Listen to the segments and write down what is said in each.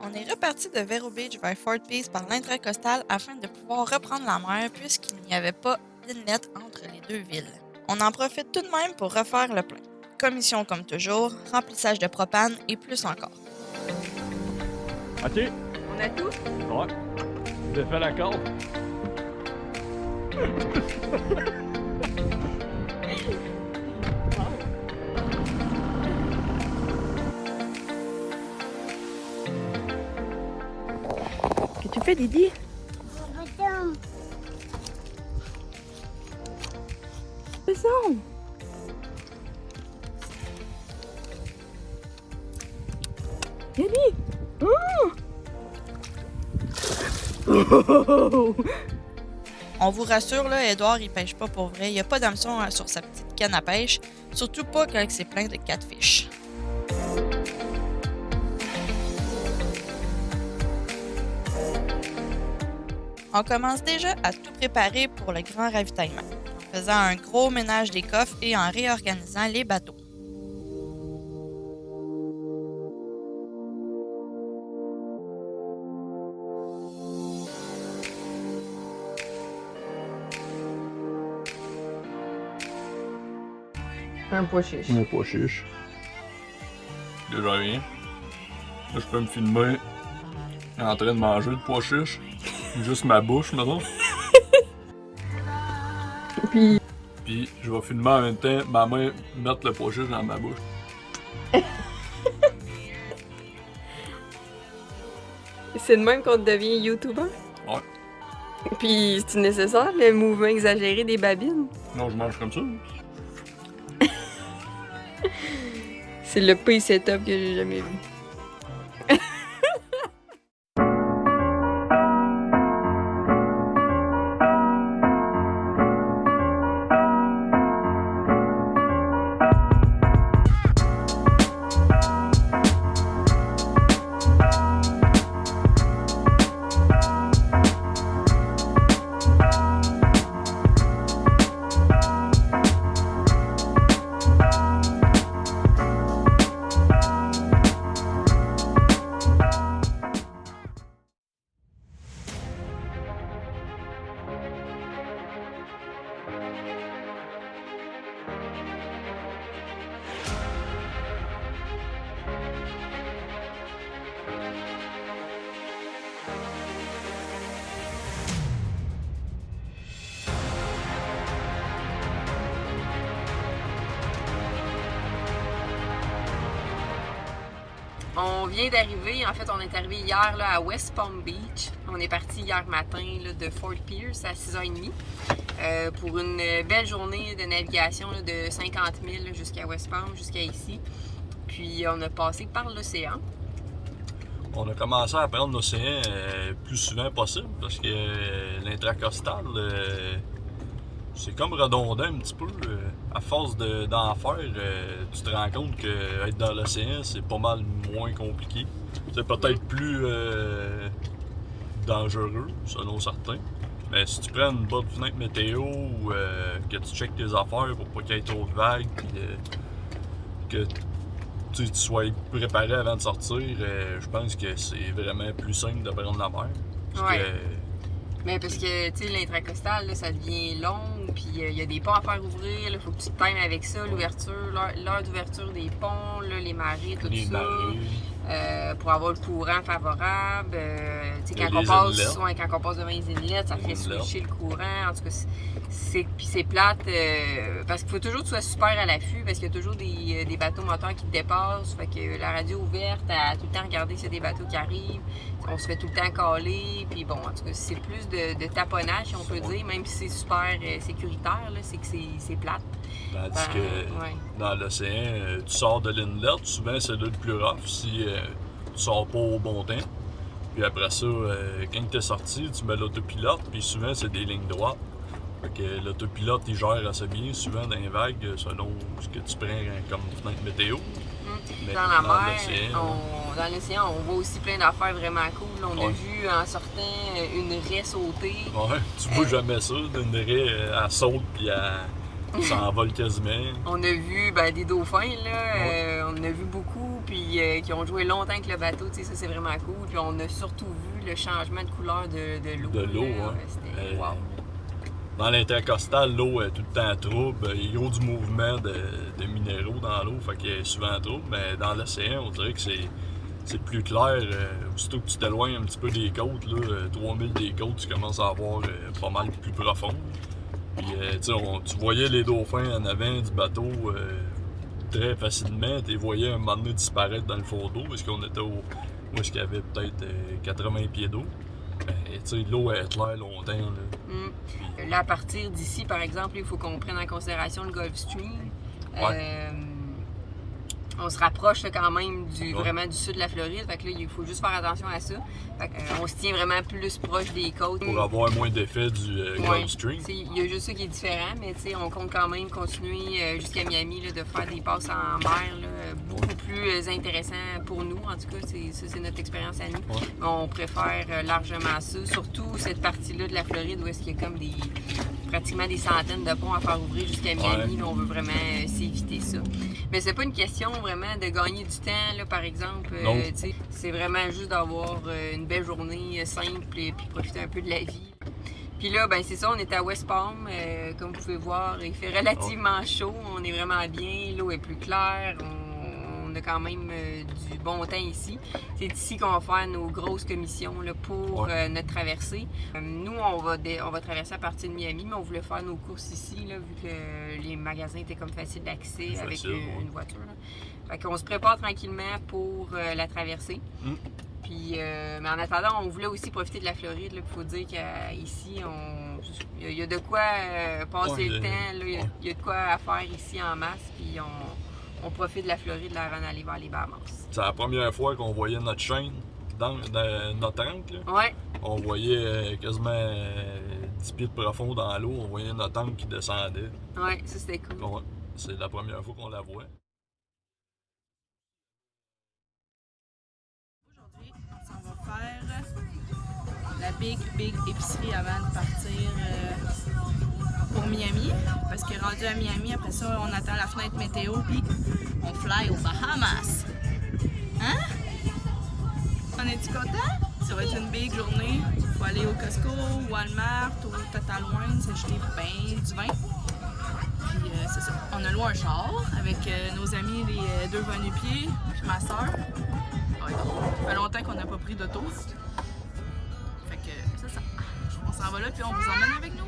On est reparti de Vero Beach vers Fort Peace par l'intracostal afin de pouvoir reprendre la mer puisqu'il n'y avait pas d'inlet entre les deux villes. On en profite tout de même pour refaire le plein. Commission comme toujours, remplissage de propane et plus encore. OK. On a tout? Ouais. Vous avez fait la corde? Qu'est-ce que tu fais, Didi? C'est ça! Didi! Oh! On vous rassure, là, Edouard, il pêche pas pour vrai. Il n'y a pas d'hameçon sur sa petite canne à pêche, surtout pas quand c'est plein de catfish. On commence déjà à tout préparer pour le grand ravitaillement, en faisant un gros ménage des coffres et en réorganisant les bateaux. Un pois chiche. Un pois chiche. Déjà rien. Là, je peux me filmer en train de manger le pois chiche. Juste ma bouche, maintenant. Puis, Puis, je vais filmer en même temps ma main mettre le pois chiche dans ma bouche. c'est de même qu'on devient YouTuber? Ouais. Puis, c'est nécessaire, le mouvement exagéré des babines? Non, je mange comme ça. C'est le pire setup que j'ai jamais vu. On vient d'arriver, en fait, on est arrivé hier là, à West Palm Beach. On est parti hier matin là, de Fort Pierce à 6h30 pour une belle journée de navigation là, de 50 000 là, jusqu'à West Palm, jusqu'à ici. Puis on a passé par l'océan. On a commencé à prendre l'océan plus souvent possible parce que l'intracostal, c'est comme redondant un petit peu. À force d'en faire, tu te rends compte que être dans l'océan, c'est pas mal moins compliqué. C'est peut-être plus dangereux, selon certains. Mais si tu prends une bonne fenêtre météo ou que tu checkes tes affaires pour pas qu'il y ait trop de vagues, puis que tu sois préparé avant de sortir, je pense que c'est vraiment plus simple de prendre la mer. Parce Ouais. que, Mais parce que, tu sais, l'intracostal, là, ça devient long, puis il y a des ponts à faire ouvrir, il faut que tu te times avec ça, l'ouverture, l'heure d'ouverture des ponts, là, les marées, tout les ça. marées, Pour avoir le courant favorable. Tu sais, quand on Les passe, inlets. ouais, quand on passe devant les inlets, ça fait Les inlets. switcher le courant. En tout cas, puis c'est plate parce qu'il faut toujours que tu sois super à l'affût parce qu'il y a toujours des bateaux moteurs qui te dépassent. Fait que la radio ouverte, à tout le temps regarder s'il y a des bateaux qui arrivent. On se fait tout le temps caler. Puis bon, en tout cas, c'est plus de taponnage, si on peut dire, même si c'est super sécuritaire, là, c'est que c'est plate. Tandis que Ouais. dans l'océan, tu sors de l'inlet, souvent c'est là le plus rough si tu sors pas au bon temps. Puis après ça, quand tu es sorti, tu mets l'autopilote, puis souvent c'est des lignes droites. Fait que l'autopilote il gère assez bien, souvent dans les vagues, selon ce que tu prends comme fenêtre météo. Mais Dans la mer, l'océan, dans l'océan, on voit aussi plein d'affaires vraiment cool. On a Ouais. vu en sortant une raie sauter. ouais, tu vois jamais ça, d'une raie, elle saute puis elle Ça envole quasiment. On a vu des dauphins, là. On en a vu beaucoup, puis qui ont joué longtemps avec le bateau. Tu sais, ça, c'est vraiment cool. Puis on a surtout vu le changement de couleur de l'eau. De l'eau, là. ouais. C'était wow. Dans l'intercostal, l'eau est tout le temps trouble. Il y a du mouvement de minéraux dans l'eau, fait qu'il y a souvent trouble. Mais dans l'océan, on dirait que c'est plus clair. Aussitôt que tu t'éloignes un petit peu des côtes, là, 3000 des côtes, tu commences à voir pas mal plus profond. Puis, tu voyais les dauphins en avant du bateau très facilement. Tu les voyais un moment donné disparaître dans le fond d'eau, parce qu'on était où est-ce qu'il y avait peut-être 80 pieds d'eau. L'eau est claire longtemps. Là. Là, à partir d'ici, par exemple, il faut qu'on prenne en considération le Gulf Stream. Ouais. On se rapproche là, quand même vraiment du sud de la Floride. Fait que là, il faut juste faire attention à ça. Fait que, on se tient vraiment plus proche des côtes. Pour avoir moins d'effet du Gulf Stream. Il y a juste ça qui est différent, mais on compte quand même continuer jusqu'à Miami là, de faire des passes en mer là, beaucoup plus intéressant pour nous. En tout cas, c'est notre expérience à nous. Ouais. On préfère largement ça. Surtout cette partie-là de la Floride où est-ce qu'il y a comme pratiquement des centaines de ponts à faire ouvrir jusqu'à Miami. Là, on veut vraiment s'éviter ça. Mais c'est pas une question vraiment de gagner du temps, là, par exemple. C'est vraiment juste d'avoir une belle journée simple et puis profiter un peu de la vie. Puis là, c'est ça, on est à West Palm. Comme vous pouvez voir, il fait relativement chaud. On est vraiment bien. L'eau est plus claire. On a quand même du bon temps ici. C'est ici qu'on va faire nos grosses commissions là, pour notre traversée. Nous, on va traverser à partir de Miami, mais on voulait faire nos courses ici, là, vu que les magasins étaient comme faciles d'accès avec une voiture. Là. Fait qu'on se prépare tranquillement pour la traversée. Puis, mais en attendant, on voulait aussi profiter de la Floride. Il faut dire qu'ici, il y a de quoi passer le temps. Il y a de quoi faire ici en masse. Puis on profite de la Floride là, avant d'aller vers les Bahamas. C'est la première fois qu'on voyait notre chaîne dans notre ancre. Là. Ouais. On voyait quasiment 10 pieds de profond dans l'eau. On voyait notre ancre qui descendait. Ouais, ça c'était cool. Ouais, c'est la première fois qu'on la voit. Aujourd'hui, on s'en va faire la big épicerie avant de partir pour Miami. Parce que rendu à Miami, après ça, on attend la fenêtre météo puis on fly aux Bahamas. Hein? On est-tu content? Ça va être une big journée. Faut aller au Costco, Walmart, au Total Wine, s'acheter du vin. Puis c'est ça. On a loué un char avec nos amis, les deux va-nu-pieds, puis ma soeur. Ouais, ça fait longtemps qu'on n'a pas pris d'auto. Fait que c'est ça. On s'en va là puis on vous emmène avec nous.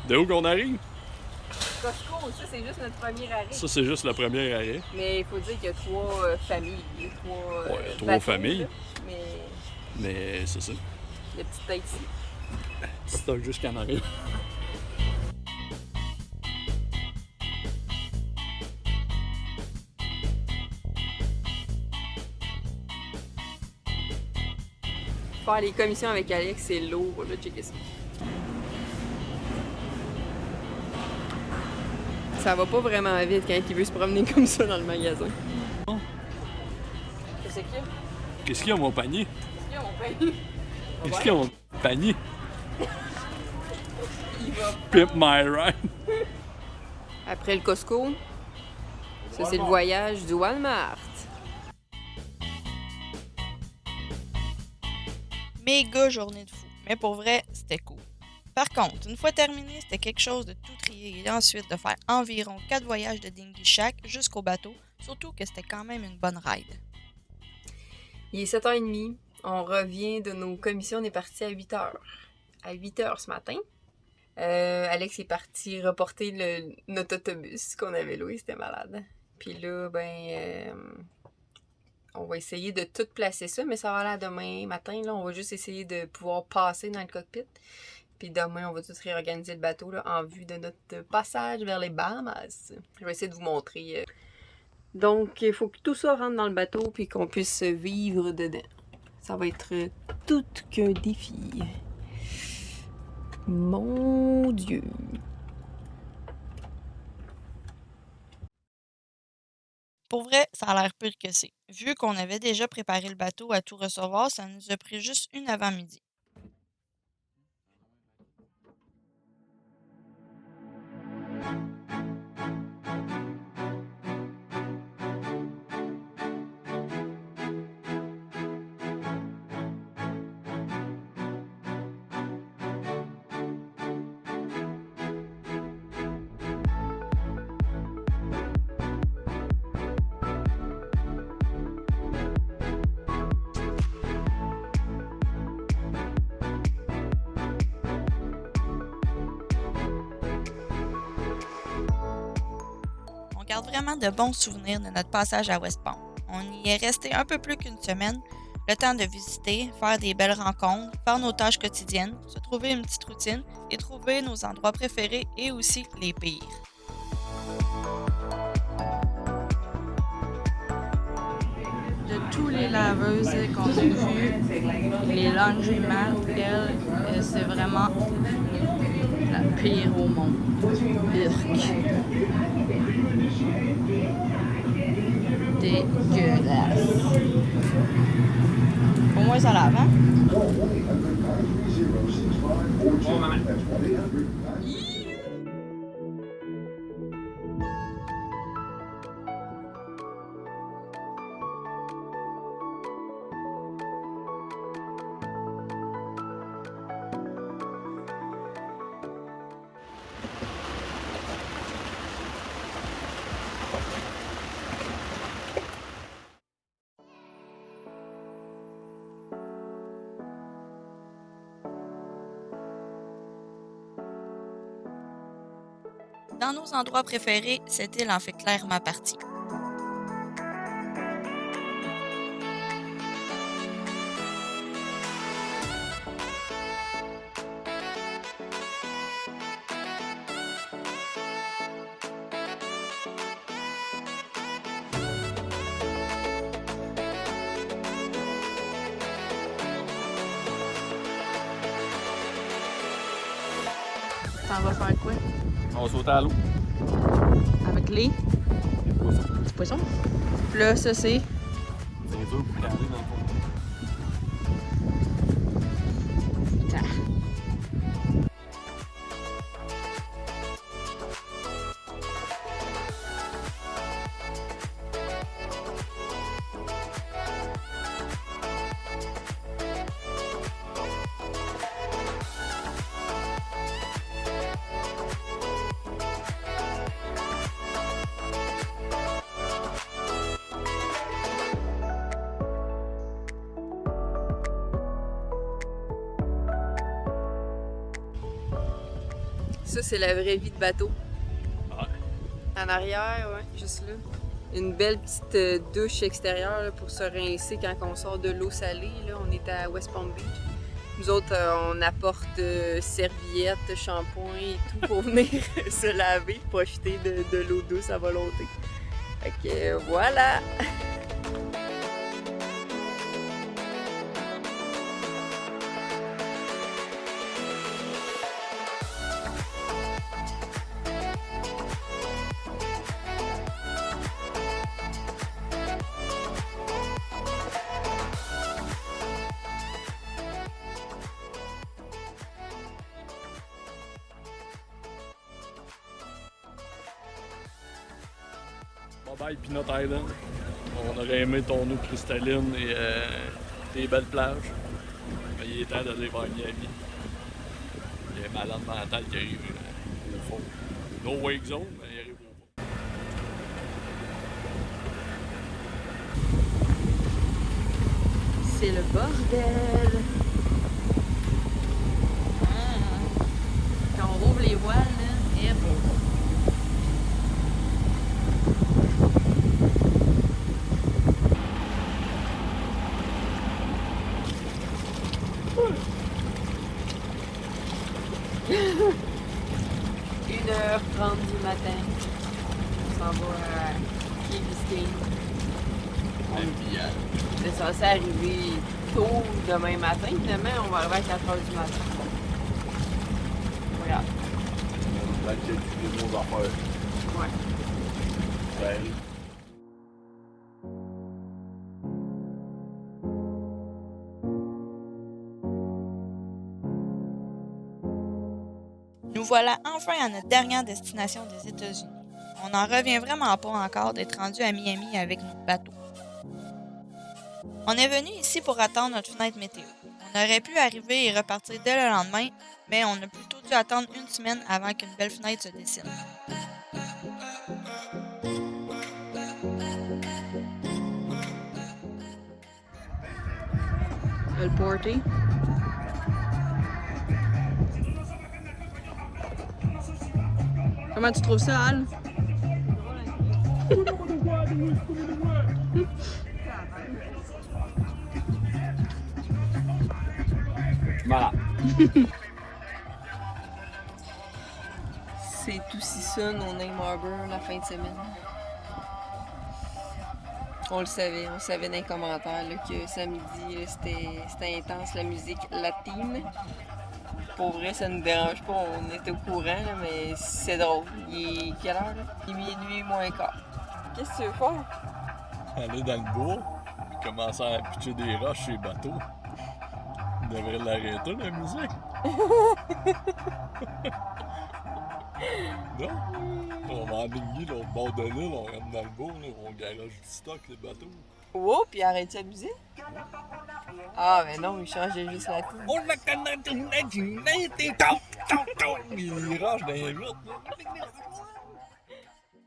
De où qu'on arrive? Costco, ça c'est juste notre premier arrêt. Ça, c'est juste le premier arrêt. Mais il faut dire qu'il y a trois familles. Trois bateaux, familles. Là. Mais c'est ça. Le petit tête ici. Petit stock jusqu'en arrive. Faire les commissions avec Alex, c'est lourd, là, checker ça. Ça va pas vraiment vite quand il veut se promener comme ça dans le magasin. Oh. Qu'est-ce qu'il y a? Qu'est-ce qu'il y a, mon panier? Qu'est-ce qu'il y a, mon panier? Qu'est-ce qu'il y a, mon panier? Il va. Pimp my ride. Après le Costco, ça c'est le voyage du Walmart. Méga journée de fou. Mais pour vrai, c'était cool. Par contre, une fois terminé, c'était quelque chose de tout trier et ensuite de faire environ 4 voyages de dinghy chaque jusqu'au bateau, surtout que c'était quand même une bonne ride. Il est 7h30, on revient de nos commissions, on est parti à 8h. À 8h ce matin, Alex est parti reporter notre autobus qu'on avait loué, c'était malade. Puis là, on va essayer de tout placer ça, mais ça va aller à demain matin. Là, on va juste essayer de pouvoir passer dans le cockpit. Puis demain, on va tous réorganiser le bateau là, en vue de notre passage vers les Bahamas. Je vais essayer de vous montrer. Donc, il faut que tout ça rentre dans le bateau puis qu'on puisse vivre dedans. Ça va être tout qu'un défi. Mon Dieu! Pour vrai, ça a l'air pire que c'est. Vu qu'on avait déjà préparé le bateau à tout recevoir, ça nous a pris juste une avant-midi. On garde vraiment de bons souvenirs de notre passage à West Palm. On y est resté un peu plus qu'une semaine, le temps de visiter, faire des belles rencontres, faire nos tâches quotidiennes, se trouver une petite routine et trouver nos endroits préférés et aussi les pires. De tous les laveuses qu'on a vues, les laundromats, elle, c'est vraiment la pire au monde. Urk. Dégueulasse. Au moins ça lave, hein? Bon, maman. Dans nos endroits préférés, cette île en fait clairement partie. Ça va faire quoi? On va sauter à l'eau. Avec les Poisson. petits poissons. Puis là, ça c'est. C'est dur pour caler dans le fond. Ça, c'est la vraie vie de bateau. Ouais. En arrière, ouais, juste là. Une belle petite douche extérieure là, pour se rincer quand on sort de l'eau salée. Là. On est à West Palm Beach. Nous autres, on apporte serviettes, shampoing et tout pour venir se laver, profiter de l'eau douce à volonté. Fait que voilà! Bye bye Peanut Island. On aurait aimé ton eau cristalline et des belles plages. Mais il est temps d'aller voir Miami. Il est malade mental qui arrive au fond. No wake zone, mais il arrive au fond. C'est le bordel. Quand on rouvre les voiles, là, et bon. samedi matin. On s'en va à Key Biscayne. C'est censé arriver tôt demain matin. Demain, on va arriver à 4h du matin. Voilà. On va calculer nos affaires. Ouais. Salut. Nous voilà enfin à notre dernière destination des États-Unis. On n'en revient vraiment pas encore d'être rendu à Miami avec notre bateau. On est venu ici pour attendre notre fenêtre météo. On aurait pu arriver et repartir dès le lendemain, mais on a plutôt dû attendre une semaine avant qu'une belle fenêtre se dessine. Le porté. Comment tu trouves ça, Al? Voilà. C'est aussi ça, nos Name Harbor, la fin de semaine. On le savait dans les commentaires là, que samedi, là, c'était intense, la musique latine. Pour vrai, ça nous dérange pas, on était au courant, là, mais c'est drôle. Il est quelle heure, là? Il est minuit moins quart. Qu'est-ce que tu veux faire? Aller dans le bois, puis commencer à pitcher des roches sur les bateaux. On devrait l'arrêter, la musique. Non? On va en Bingui, là, au bord de l'île, on rentre dans le bois, là, on garage du stock, les bateaux. Oh, puis arrête sa musique? Ah, mais non, il changeait juste la tune. On la connaît, il rage dans les routes.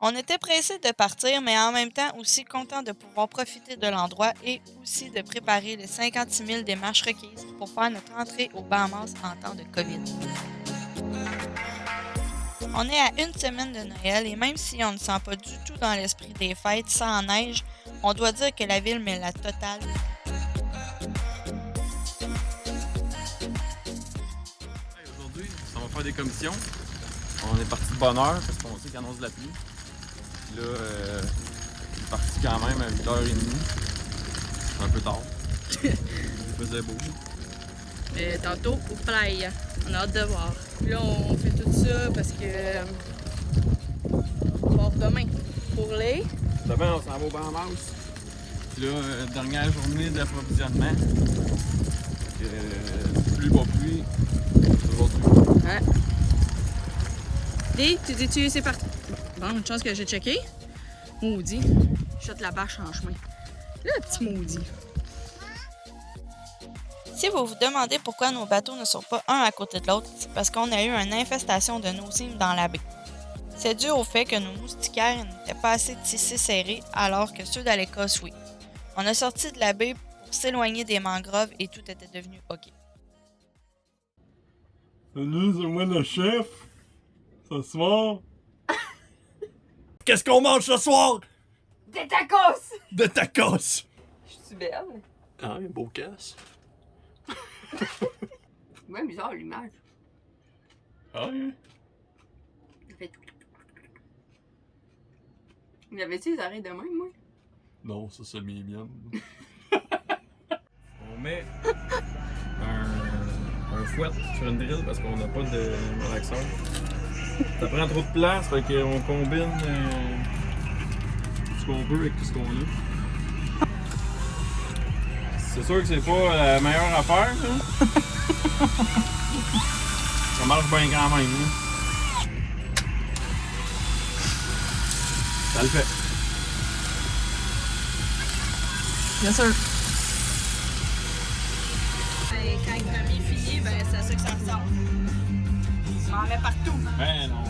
On était pressés de partir, mais en même temps aussi contents de pouvoir profiter de l'endroit et aussi de préparer les 56 000 démarches requises pour faire notre entrée aux Bahamas en temps de COVID. On est à une semaine de Noël et même si on ne sent pas du tout dans l'esprit des fêtes sans neige, on doit dire que la ville met la totale. Aujourd'hui, on va faire des commissions. On est parti de bonne heure parce qu'on sait qu'il annonce de la pluie. Puis là, on est parti quand même à 8h30. Un peu tard. Il faisait beau. Tantôt au playa. On a hâte de voir. Puis là, on fait tout ça parce que on part demain pour les. Demain, on s'en va au Bahamas. Puis là, dernière journée d'approvisionnement. Pluie, pas pluie. Aujourd'hui. Ouais. Dis, tu dis-tu, c'est parti. Bon, une chance que j'ai checké. Maudit. Je jette la bâche en chemin. Là, petit maudit. Si vous vous demandez pourquoi nos bateaux ne sont pas un à côté de l'autre, c'est parce qu'on a eu une infestation de no-seam dans la baie. C'est dû au fait que nos moustiquaires n'étaient pas assez tissés serrés alors que ceux d'Alécosse, oui. On a sorti de la baie pour s'éloigner des mangroves et tout était devenu OK. Salut, c'est moi le chef. Ce soir. Qu'est-ce qu'on mange ce soir? Des tacos! De tacos! Je suis belle. Ah, un beau casse. C'est même bizarre l'image. Ah, oui. Il y avait-tu les oreilles de même, moi? Non, ça c'est mes miennes. On met un fouet sur une drill parce qu'on n'a pas de relaxeur. Ça prend trop de place, fait qu'on combine tout ce qu'on peut avec tout ce qu'on a. C'est sûr que c'est pas la meilleure affaire, là. Ça marche bien quand même, là. Ça le fait. Bien sûr. Quand le premier finit, ben c'est à ça que ça ressort. On en met partout. Ben non,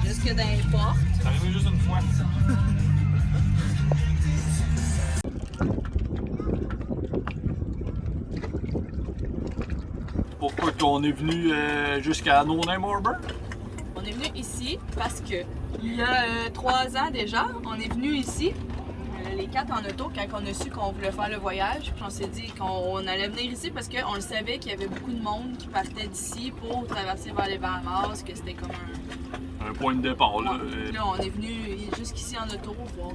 Jusque dans les portes. c'est arrivé juste une fois. Pourquoi qu'on est venu jusqu'à No Name Harbor? On est venu ici parce que il y a 3 ans déjà, on est venu ici, les 4 en auto, quand on a su qu'on voulait faire le voyage. Puis on s'est dit qu'on allait venir ici parce qu'on le savait qu'il y avait beaucoup de monde qui partait d'ici pour traverser vers les Bahamas, que c'était comme Un point de départ, là. Puis là, on est venu jusqu'ici en auto voir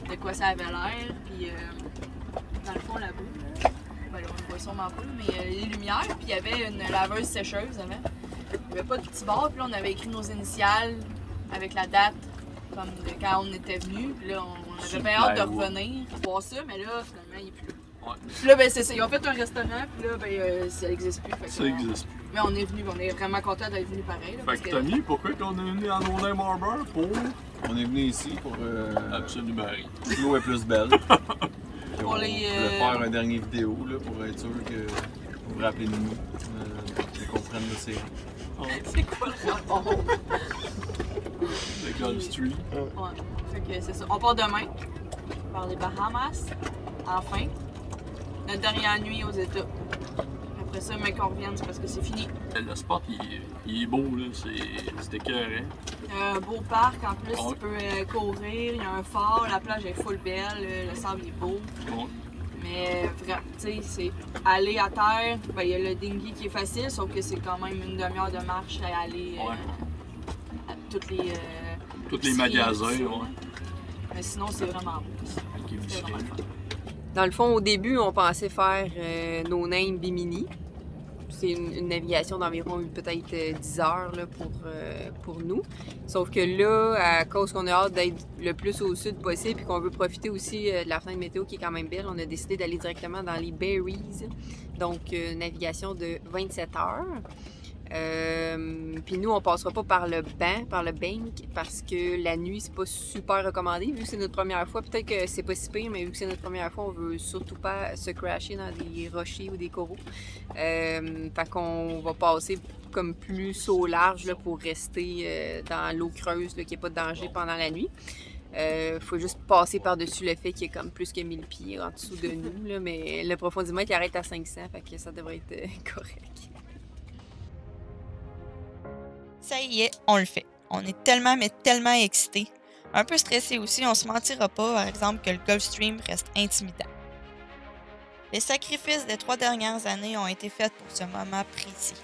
de quoi ça avait l'air. Puis dans le fond, là-bas, ben là, on voit sûrement pas, mais les lumières. Puis il y avait une laveuse sécheuse avant. Il n'y avait pas de petit bar. Puis là, on avait écrit nos initiales avec la date comme de quand on était venu. Puis là, on avait bien hâte de revenir voir ça, mais là, finalement, il est plus là. Ouais. Puis là, ben c'est ça. Ils ont fait un restaurant, puis là, ben ça n'existe plus. Fait que, Ça existe. mais on est venu, on est vraiment content d'être venu pareil. Là, Fait que Tommy, pourquoi qu'on est venu à No Name Harbor pour On est venu ici pour. Absolument rien. L'eau est plus belle. Puis Pour on les, voulait faire une dernière vidéo là, pour être sûr que vous vous rappelez de nous, et qu'on prenne le série. C'est quoi le rapport? Le Gulfstream. Ouais. Fait que c'est ça. On part demain vers les Bahamas, enfin. Notre dernière nuit aux États. Après ça, mais qu'on revienne, c'est parce que c'est fini. Le spot, il est beau, là. C'est écœurant. Un beau parc, en plus, Ouais. tu peux courir, il y a un phare, la plage est full belle, le sable est beau. Ouais. Mais vraiment, tu sais, c'est aller à terre, ben il y a le dinghy qui est facile, sauf que c'est quand même une demi-heure de marche à aller Ouais. à toutes les Tous les épiceries, magasins, tout ça. ouais. Mais sinon, c'est vraiment beau. Avec les C'est vraiment biscuits. fun. Dans le fond, au début, on pensait faire No Name Bimini. C'est une navigation d'environ peut-être 10 heures là, pour nous. Sauf que là, à cause qu'on a hâte d'être le plus au sud possible et qu'on veut profiter aussi de la fenêtre météo qui est quand même belle, on a décidé d'aller directement dans les Berries. Donc, navigation de 27 heures. Puis nous, on passera pas par le banc, parce que la nuit, c'est pas super recommandé. Vu que c'est notre première fois, peut-être que c'est pas si pire, mais vu que c'est notre première fois, on veut surtout pas se crasher dans des rochers ou des coraux. Fait qu'on va passer comme plus au large là, pour rester dans l'eau creuse, là, qu'il n'y ait pas de danger pendant la nuit. Faut juste passer par-dessus le fait qu'il y a comme plus que 1000 pieds en dessous de nous, là, mais le profondimètre il arrête à 500, fait que ça devrait être correct. Ça y est, on le fait. On est tellement, mais tellement excités. Un peu stressés aussi, on se mentira pas, par exemple, que le Gulfstream reste intimidant. Les sacrifices des 3 dernières années ont été faits pour ce moment précis.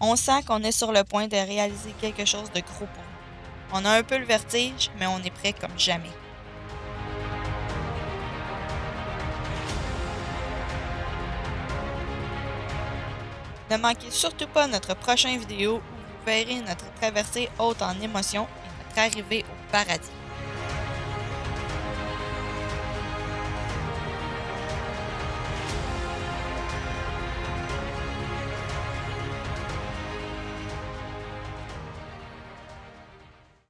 On sent qu'on est sur le point de réaliser quelque chose de gros pour nous. On a un peu le vertige, mais on est prêt comme jamais. Ne manquez surtout pas notre prochaine vidéo où vous verrez notre traversée haute en émotions et notre arrivée au paradis.